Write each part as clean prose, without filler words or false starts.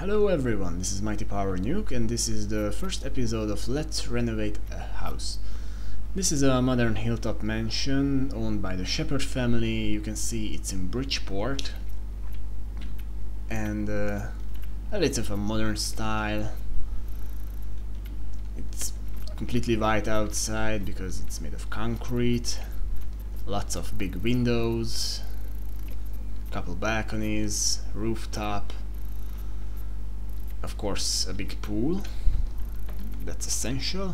Hello everyone, this is Mighty Power Nuke and this is the first episode of Let's Renovate a House. This is a modern hilltop mansion owned by the Shepard family. You can see it's in Bridgeport and it's of a modern style. It's completely white outside because it's made of concrete. Lots of big windows, couple balconies, rooftop. Of course, a big pool, that's essential,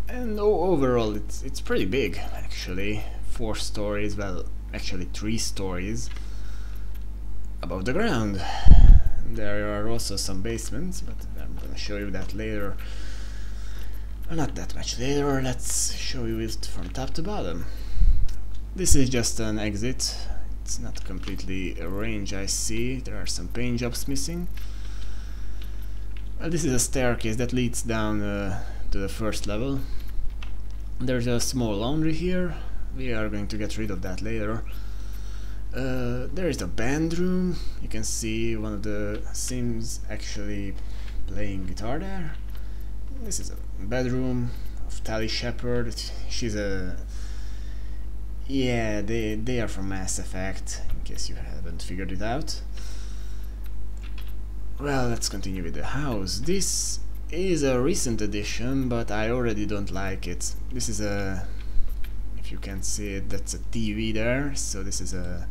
and overall it's pretty big actually. 4 stories, well actually 3 stories above the ground. There are also some basements, but I'm gonna show you that later. Well, not that much later, let's show you it from top to bottom. This is just an exit, it's not completely arranged. I see there are some paint jobs missing. Well, this is a staircase that leads down to the first level. There's a small laundry here. We are going to get rid of that later. There is a band room. You can see one of the Sims actually playing guitar there. This is a bedroom of Tally Shepard. She's a... yeah, they are from Mass Effect, in case you haven't figured it out. Well, let's continue with the house. This is a recent addition, but I already don't like it. This is a... if you can see it, that's a TV there, so this is a...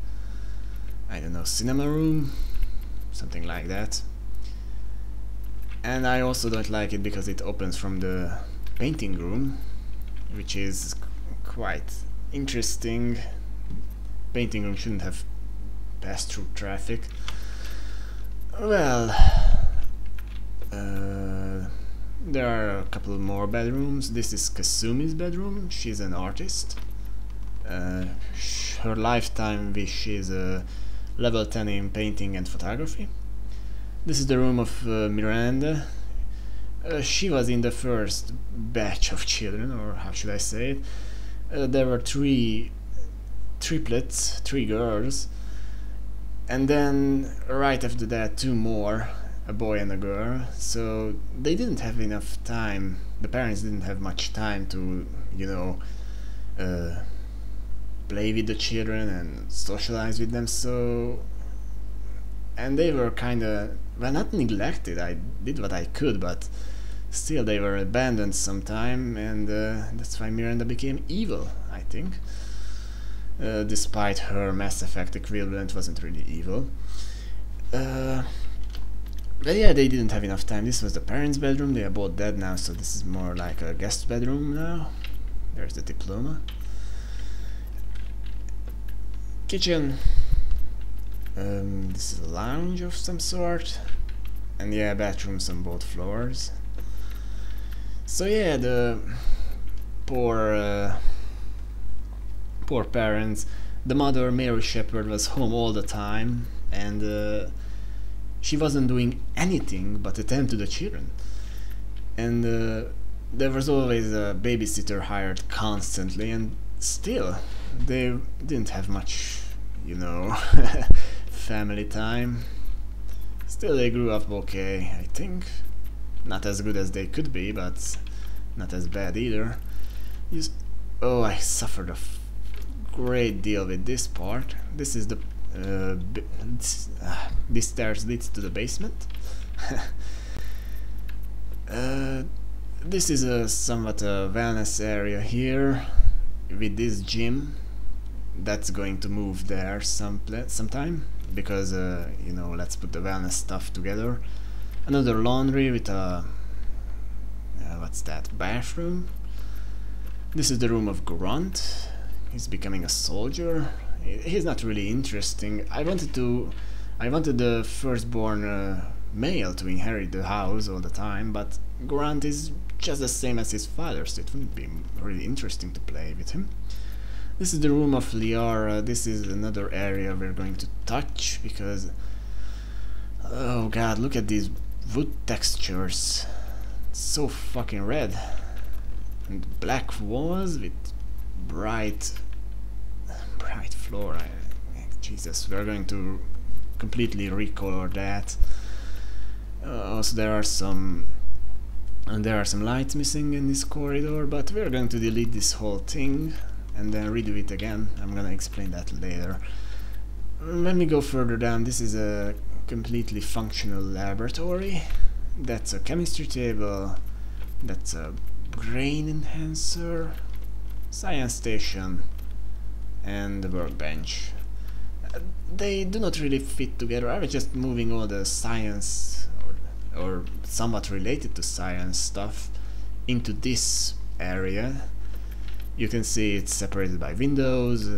I don't know, cinema room? Something like that. And I also don't like it because it opens from the painting room, which is quite interesting. Painting room shouldn't have passed through traffic. Well, there are a couple more bedrooms. This is Kasumi's bedroom. She's an artist. Her lifetime wish is level 10 in painting and photography. This is the room of Miranda. She was in the first batch of children, or how should I say it. There were 3 triplets, 3 girls. And then right after that 2 more, a boy and a girl. So they didn't have enough time, the parents didn't have much time to, you know, play with the children and socialize with them. So, and they were kinda, well, not neglected, I did what I could, but still they were abandoned sometime, and that's why Miranda became evil, I think. Despite her Mass Effect equivalent wasn't really evil. But yeah, they didn't have enough time. This was the parents' bedroom. They are both dead now, so this is more like a guest bedroom now. There's the diploma. Kitchen. This is a lounge of some sort. And yeah, bathrooms on both floors. So yeah, the poor parents. The mother, Mary Shepard, was home all the time, and she wasn't doing anything but attend to the children. And there was always a babysitter hired constantly, and still they didn't have much, you know, family time. Still they grew up okay, I think. Not as good as they could be, but not as bad either. Oh, I suffered a great deal with this part. This is the this stairs leads to the basement. This is a somewhat a wellness area here with this gym. That's going to move there sometime because you know, let's put the wellness stuff together. Another laundry with a what's that, bathroom. This is the room of Grunt. He's becoming a soldier. He's not really interesting. I wanted the firstborn male to inherit the house all the time, but Grant is just the same as his father, so it wouldn't be really interesting to play with him. This is the room of Liara. This is another area we're going to touch because, oh god, look at these wood textures. It's so fucking red. And black walls with bright floor. Jesus, we're going to completely recolor that. Also there are some lights missing in this corridor, but we're going to delete this whole thing and then redo it again. I'm gonna explain that later. When we go further down, this is a completely functional laboratory. That's a chemistry table, that's a brain enhancer, science station, and the workbench. They do not really fit together. I was just moving all the science or somewhat related to science stuff into this area. You can see it's separated by windows.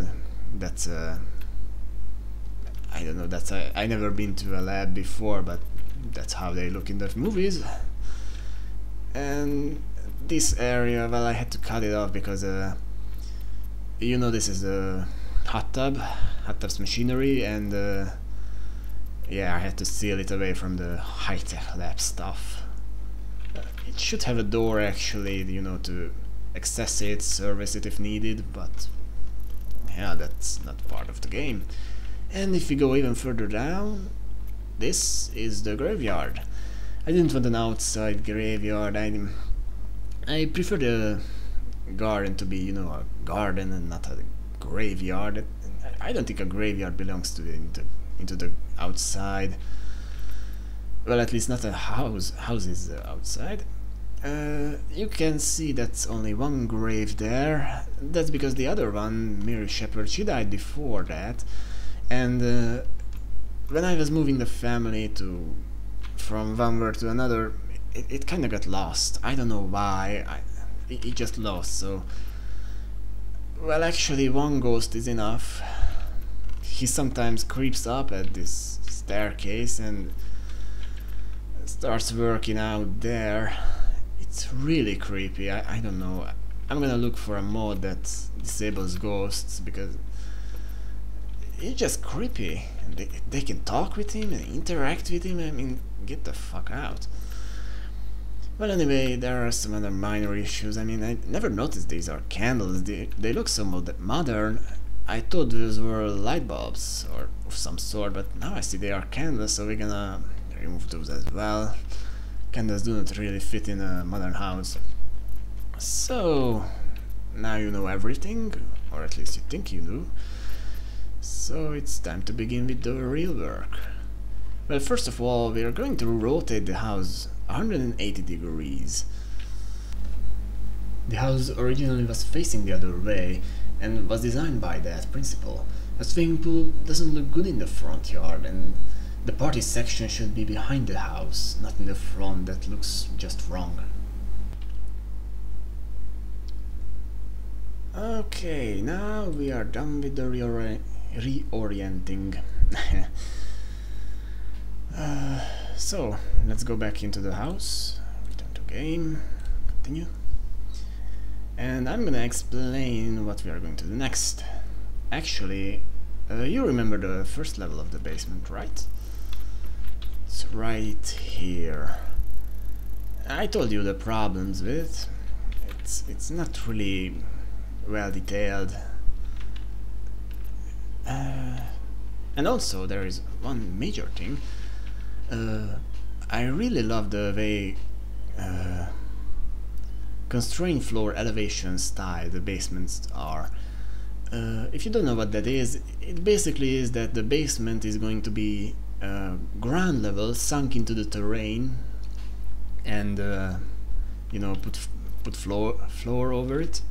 That's I don't know, that's I never been to a lab before, but that's how they look in the movies. And this area, well, I had to cut it off because you know, this is a hot tub's machinery, and yeah, I had to seal it away from the high-tech lab stuff. It should have a door actually, you know, to access it, service it if needed, but yeah, that's not part of the game. And if we go even further down, this is the graveyard. I didn't want an outside graveyard. I prefer the garden to be, you know, a garden and not a graveyard. I don't think a graveyard belongs to into the outside. Well, at least not a house. House is outside. You can see that's only one grave there. That's because the other one, Mary Shepard, she died before that. And when I was moving the family from one ward to another, it kind of got lost. I don't know why. It just lost. So, well, actually, one ghost is enough. He sometimes creeps up at this staircase and starts working out there. It's really creepy. I don't know. I'm gonna look for a mod that disables ghosts because it's just creepy. They can talk with him and interact with him. I mean, get the fuck out. Well, anyway, there are some other minor issues. I mean, I never noticed these are candles. They look so modern. I thought those were light bulbs or of some sort, but now I see they are candles, so we're gonna remove those as well. Candles do not really fit in a modern house. So, now you know everything, or at least you think you do. So it's time to begin with the real work. Well, first of all, we are going to rotate the house 180 degrees. The house originally was facing the other way and was designed by that principle. A swimming pool doesn't look good in the front yard, and the party section should be behind the house, not in the front. That looks just wrong. Okay, now we are done with the reorienting. So, let's go back into the house, return to game, continue. And I'm gonna explain what we are going to do next. Actually, you remember the first level of the basement, right? It's right here. I told you the problems with it. It's not really well detailed. And also there is one major thing. I really love the way constrained floor elevation style the basements are. If you don't know what that is, it basically is that the basement is going to be ground level sunk into the terrain, and you know, put floor over it.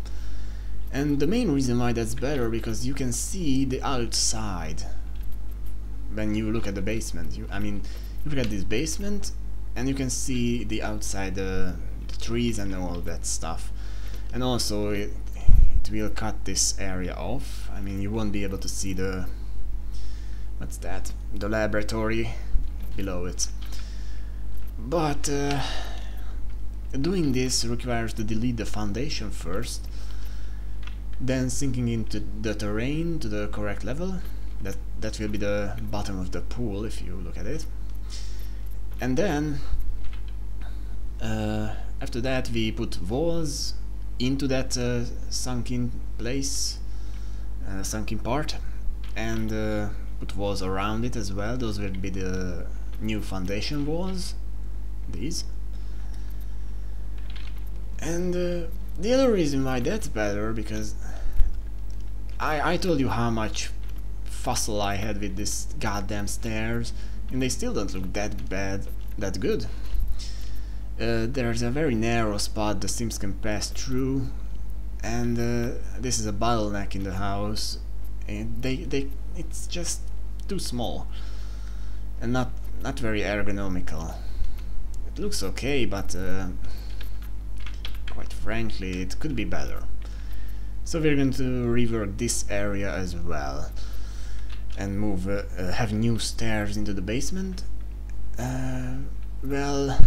And the main reason why that's better, because you can see the outside when you look at the basement. I mean, you look at this basement and you can see the outside, the trees and all that stuff. And also it will cut this area off. I mean, you won't be able to see the, what's that, the laboratory below it. But doing this requires to delete the foundation first, then sinking into the terrain to the correct level. That will be the bottom of the pool if you look at it. And then after that we put walls into that sunken place, sunken part, and put walls around it as well. Those will be the new foundation walls. these. And the other reason why that's better, because I told you how much fussle I had with this goddamn stairs, and they still don't look that bad, that good. There's a very narrow spot the Sims can pass through, and this is a bottleneck in the house, and it's just too small and not very ergonomical. It looks okay, but quite frankly it could be better. So we're going to rework this area as well and move have new stairs into the basement. Well,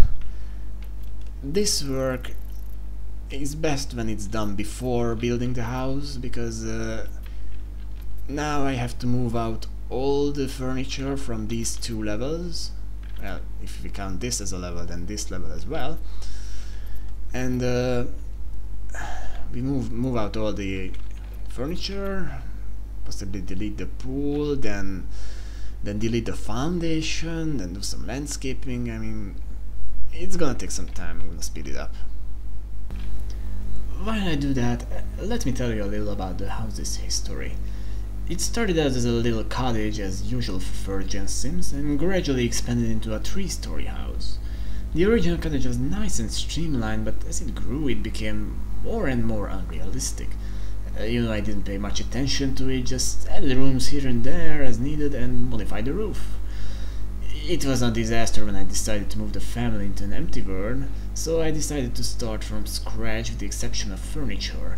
this work is best when it's done before building the house, because now I have to move out all the furniture from these two levels. Well, if we count this as a level, then this level as well. And we move out all the furniture, possibly delete the pool, then delete the foundation, then do some landscaping. I mean, it's gonna take some time. I'm gonna speed it up. While I do that, let me tell you a little about the house's history. It started out as a little cottage as usual for first-gen Sims, and gradually expanded into a 3-story house. The original cottage was nice and streamlined, but as it grew it became more and more unrealistic. You know, I didn't pay much attention to it, just added rooms here and there as needed and modified the roof. It was a disaster when I decided to move the family into an empty world, so I decided to start from scratch with the exception of furniture.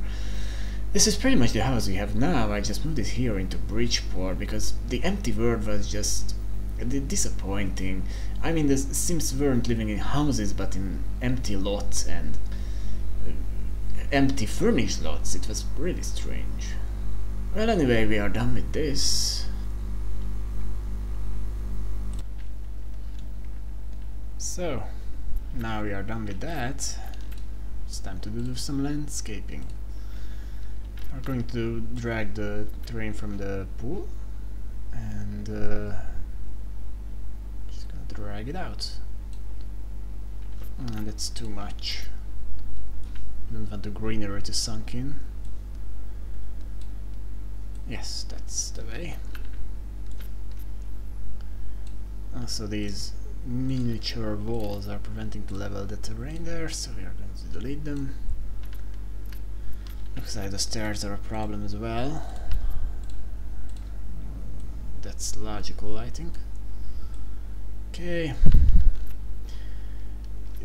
This is pretty much the house we have now. I just moved it here into Bridgeport because the empty world was just disappointing. I mean, the Sims weren't living in houses but in empty lots and empty furnished lots. It was really strange. Well, anyway, we are done with this. So, now we are done with that. It's time to do some landscaping. We're going to drag the terrain from the pool and just gonna drag it out. That's too much. I don't want the greenery to sunk in. Yes, that's the way. Also, these miniature walls are preventing to level the terrain there, so we are going to delete them. Looks like the stairs are a problem as well. That's logical, I think. Okay.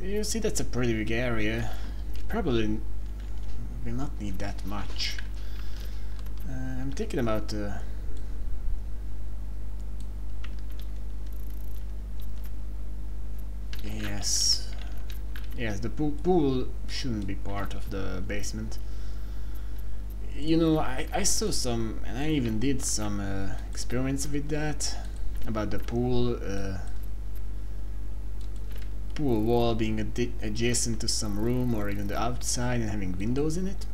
You see, that's a pretty big area. Probably will not need that much. I'm thinking about yes, the pool shouldn't be part of the basement. You know, I saw some, and I even did some experiments with that, about the pool wall being adjacent to some room or even the outside and having windows in it,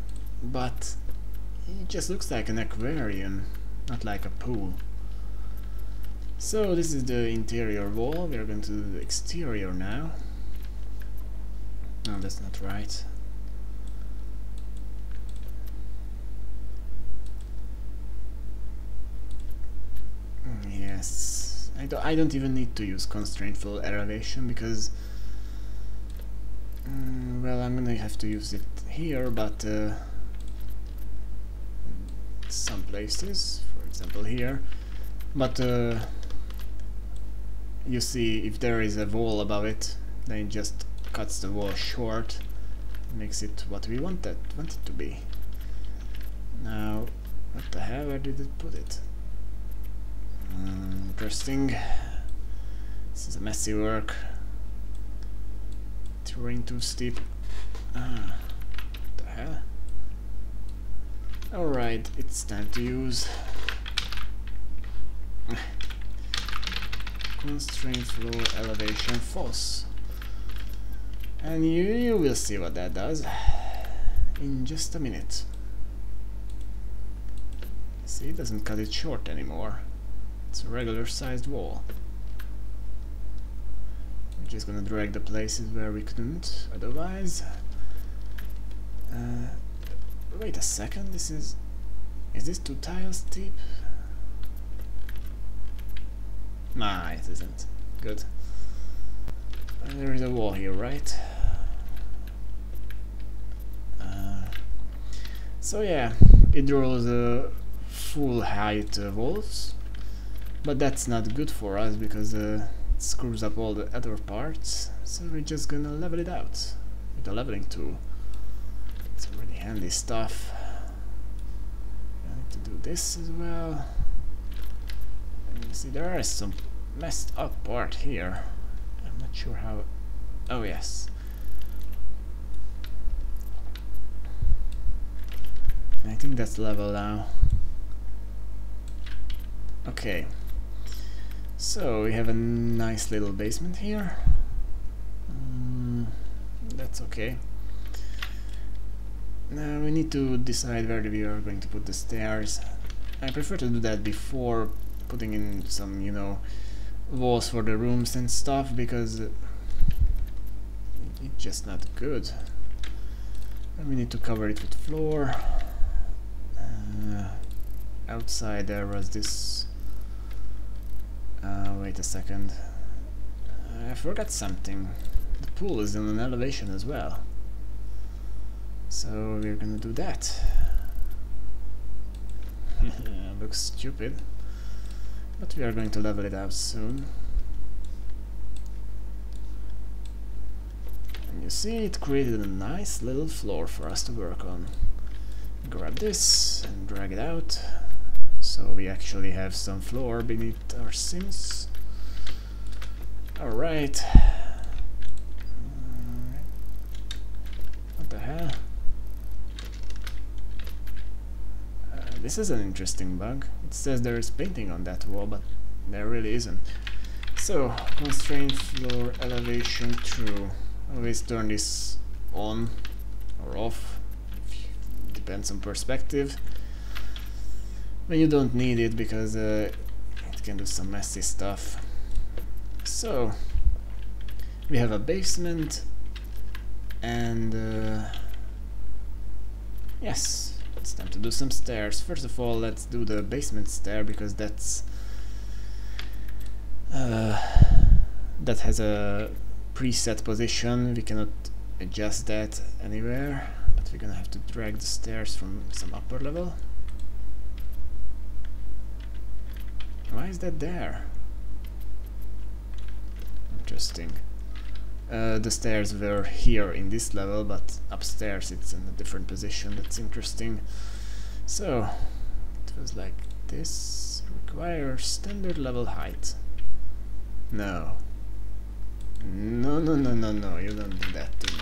but it just looks like an aquarium, not like a pool. So this is the interior wall. We are going to do the exterior now. No, that's not right. Yes, I don't even need to use constraintful elevation because well, I'm gonna have to use it here, but some places, for example here. But you see, if there is a wall above it, then it just cuts the wall short, makes it what we want it to be. Now, what the hell? Where did it put it? Interesting. This is a messy work. Terrain too steep. What the hell? Alright, it's time to use constraint floor elevation false. And you will see what that does in just a minute. See, it doesn't cut it short anymore. It's a regular sized wall. just gonna drag the places where we couldn't otherwise. Wait a second, this is this 2 tiles deep? Nah, it isn't. Good. There is a wall here, right? So yeah, it draws full height walls, but that's not good for us because it screws up all the other parts, so we're just gonna level it out with the leveling tool. It's really handy stuff. I need to do this as well. And you see there is some messed up part here. I'm not sure how... oh yes. I think that's level now. Okay. So we have a nice little basement here. That's okay. Now we need to decide where we are going to put the stairs. I prefer to do that before putting in some, you know, walls for the rooms and stuff, because it's just not good. And we need to cover it with floor. Outside there was this... wait a second. I forgot something. The pool is in an elevation as well. So we're gonna do that. Looks stupid. But we are going to level it out soon. And you see, it created a nice little floor for us to work on. Grab this and drag it out, so we actually have some floor beneath our sims. Alright. What the hell? This is an interesting bug. It says there is painting on that wall, but there really isn't. So, constraint floor elevation true. Always turn this on or off. Depends on perspective. But you don't need it because it can do some messy stuff. So we have a basement, and yes, it's time to do some stairs. First of all, let's do the basement stair, because that's that has a preset position. We cannot adjust that anywhere. We're gonna have to drag the stairs from some upper level. Why is that there? Interesting. The stairs were here in this level, but upstairs it's in a different position. That's interesting. So it was like this. Requires standard level height. No. No, no, no, no, no. You don't do that to me.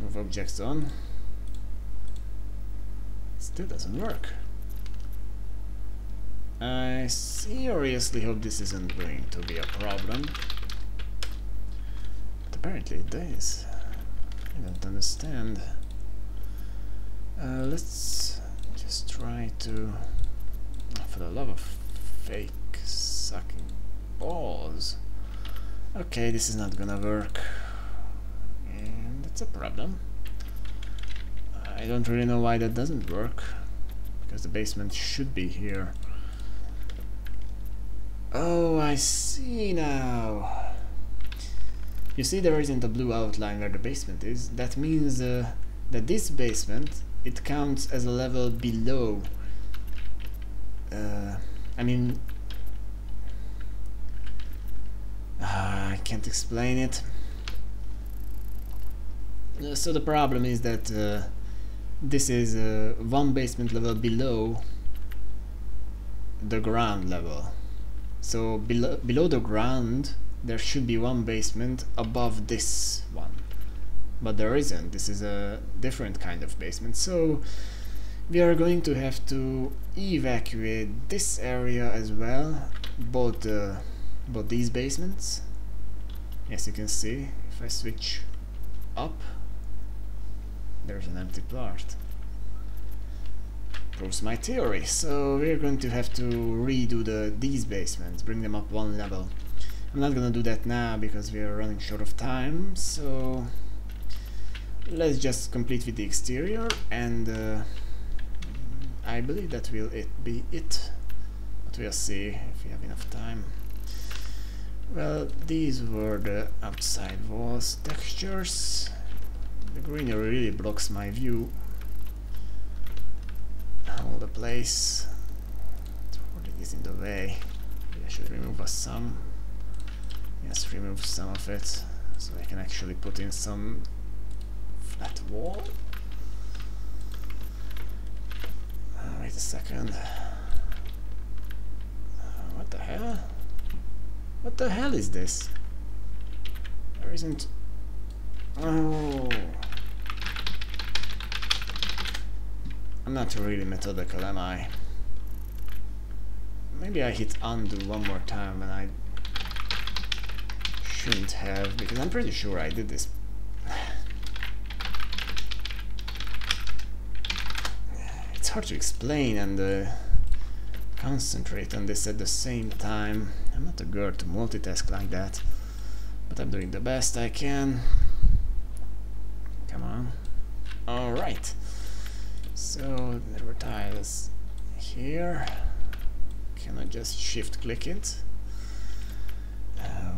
Move objects on. Still doesn't work. I seriously hope this isn't going to be a problem. But apparently it is. I don't understand. Let's just try to... for the love of fake sucking balls. Okay, this is not gonna work. It's a problem. I don't really know why that doesn't work, because the basement should be here. Oh, I see now. You see, there isn't a blue outline where the basement is. That means that this basement, it counts as a level below. I mean, I can't explain it. So the problem is that this is one basement level below the ground level. So below the ground there should be one basement above this one, but there isn't. This is a different kind of basement. So we are going to have to evacuate this area as well, both these basements. As you can see, if I switch up, there's an empty part. Proves my theory. So we're going to have to redo these basements, bring them up one level. I'm not gonna do that now because we are running short of time, so let's just complete with the exterior, and I believe that will be it, but we'll see if we have enough time. Well, these were the outside walls textures. The greenery really blocks my view all the place. It is in the way. I should remove some. Yes, remove some of it, so I can actually put in some flat wall. Wait a second. What the hell? What the hell is this? There isn't... Oh! I'm not really methodical, am I? Maybe I hit undo one more time and I shouldn't have, because I'm pretty sure I did this. It's hard to explain and concentrate on this at the same time. I'm not a girl to multitask like that, but I'm doing the best I can. Come on. Alright. So there were tiles here. Can I just shift click it?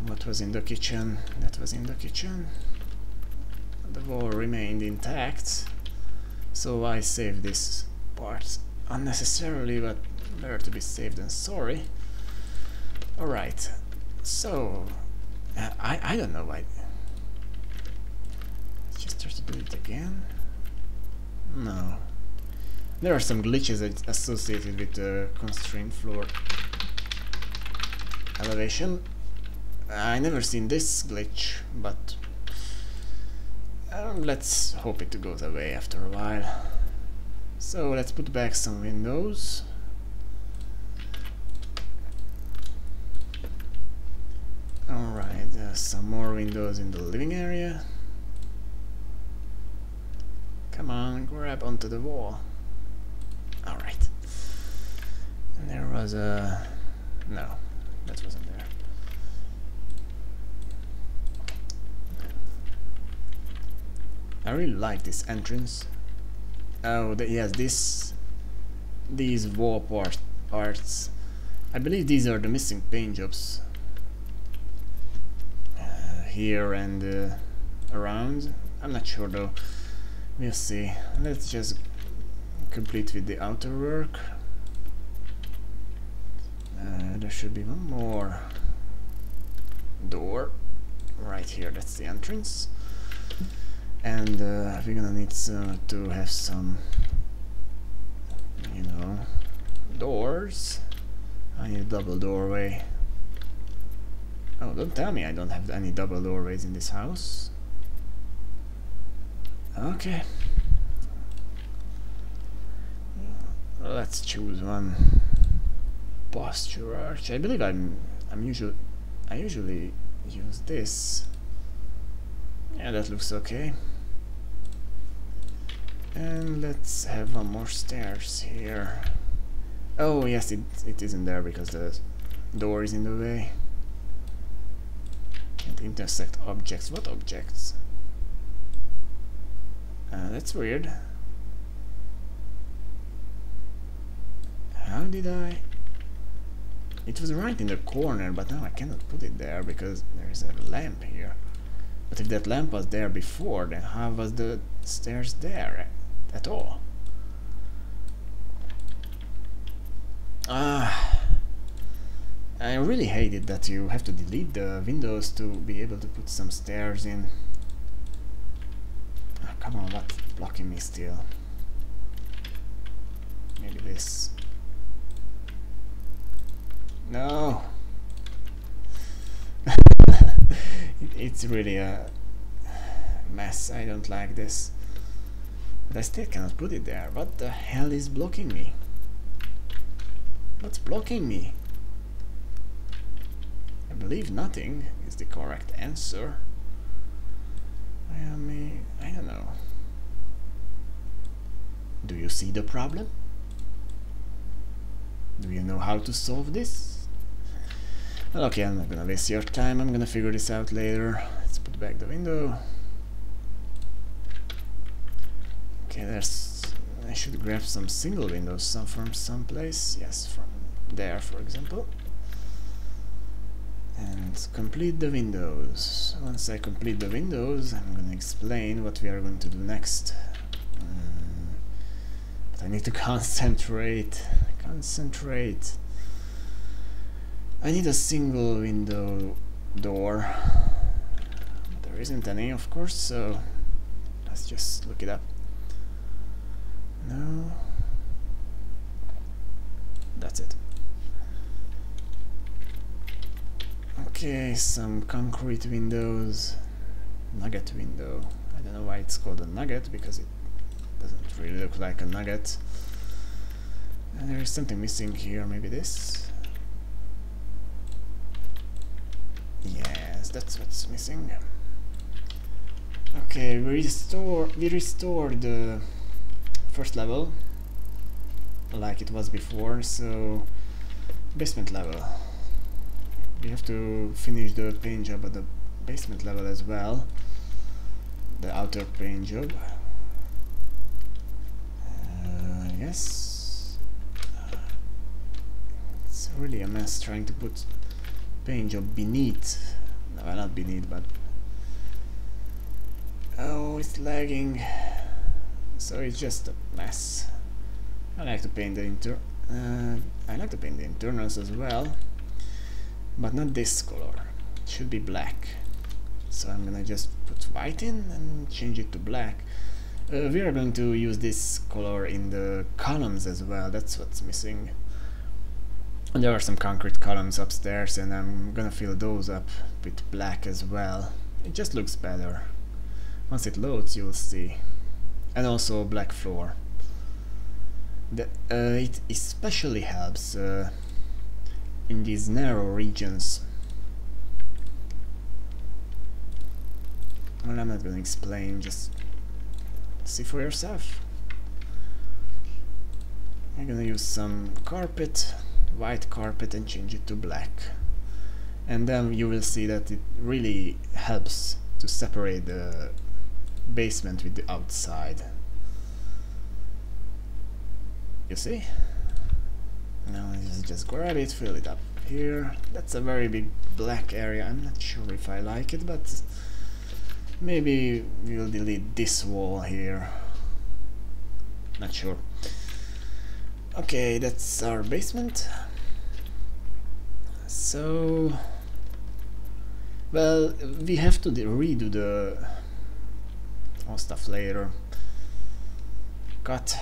What was in the kitchen? That was in the kitchen. The wall remained intact, so I saved this part unnecessarily, but better to be safe than sorry. Alright, so I don't know why. Let's just try to do it again. No. There are some glitches associated with the constrained floor elevation. I never seen this glitch, but let's hope it goes away after a while. So let's put back some windows. Alright, some more windows in the living area. Come on, grab onto the wall. Alright. And there was a... no, that wasn't there. I really like this entrance. Oh, yes, these wall parts. I believe these are the missing paint jobs. Here and around. I'm not sure though. We'll see. Let's just complete with the outer work. There should be one more door right here. That's the entrance. And we're gonna need to have some, you know, doors. I need a double doorway. Oh, don't tell me I don't have any double doorways in this house. Okay. Let's choose one. Posture arch. I believe I usually use this. Yeah, that looks okay. And let's have one more stairs here. Oh yes, it isn't there because the door is in the way. Can't intersect objects. What objects? That's weird. How did I... It was right in the corner, but now I cannot put it there because there is a lamp here. But if that lamp was there before, then how was the stairs there at all? I really hate it that you have to delete the windows to be able to put some stairs in. Oh, come on, what's blocking me still? Maybe this. No! It's really a mess. I don't like this. But I still cannot put it there. What the hell is blocking me? What's blocking me? I believe nothing is the correct answer. I don't know. Do you see the problem? Do you know how to solve this? Well, okay, I'm not gonna waste your time, I'm gonna figure this out later. Let's put back the window. Okay, I should grab some single windows from someplace. Yes, from there, for example. And complete the windows. Once I complete the windows, I'm gonna explain what we are going to do next. But I need to concentrate. I need a single window door. There isn't any, of course, so let's just look it up. No. That's it. Okay, some concrete windows. Nugget window. I don't know why it's called a nugget, because it doesn't really look like a nugget. And there is something missing here, maybe this? Yes, that's what's missing. Okay, we restored the first level like it was before, so basement level. We have to finish the paint job at the basement level as well, the outer paint job. Yes, it's really a mess trying to put paint job beneath, no, not beneath, but oh, it's lagging, so it's just a mess. I like to paint the internals as well, but not this color. It should be black. So I'm gonna just put white in and change it to black. We are going to use this color in the columns as well. That's what's missing. And there are some concrete columns upstairs, and I'm gonna fill those up with black as well. It just looks better. Once it loads, you'll see. And also black floor. It especially helps in these narrow regions. Well, I'm not going to explain, just see for yourself. I'm going to use some carpet, white carpet, and change it to black. And then you will see that it really helps to separate the basement with the outside. You see? Now just grab it, fill it up here. That's a very big black area. I'm not sure if I like it, but maybe we'll delete this wall here. Not sure. Okay, that's our basement. So, well, we have to redo the all stuff later. Cut.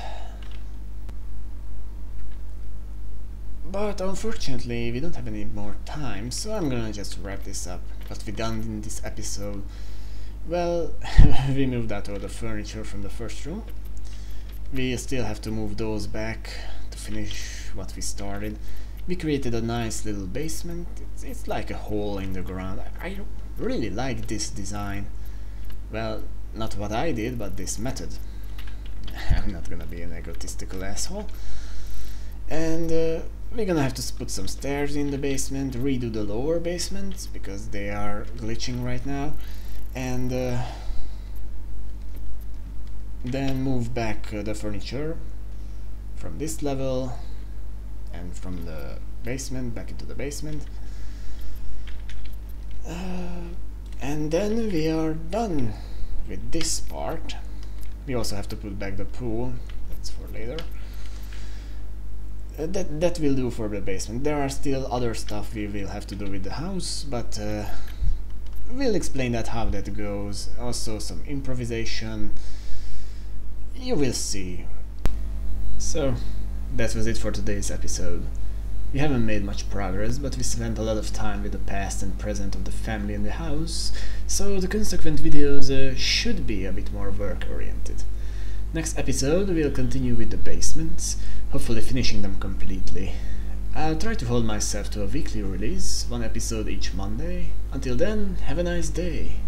But unfortunately we don't have any more time, so I'm gonna just wrap this up. What we done in this episode? Well, we moved out all the furniture from the first room. We still have to move those back to finish what we started. We created a nice little basement. It's like a hole in the ground. I really like this design. Well, not what I did, but this method. I'm not gonna be an egotistical asshole. And we're gonna have to put some stairs in the basement, redo the lower basements because they are glitching right now, and then move back the furniture from this level and from the basement back into the basement. And then we are done with this part. We also have to put back the pool. That's for later. That will do for the basement. There are still other stuff we will have to do with the house, but we'll explain that how that goes. Also some improvisation. You will see. So that was it for today's episode. We haven't made much progress, but we spent a lot of time with the past and present of the family in the house, so the consequent videos should be a bit more work-oriented. Next episode we'll continue with the basements, hopefully finishing them completely. I'll try to hold myself to a weekly release, one episode each Monday. Until then, have a nice day.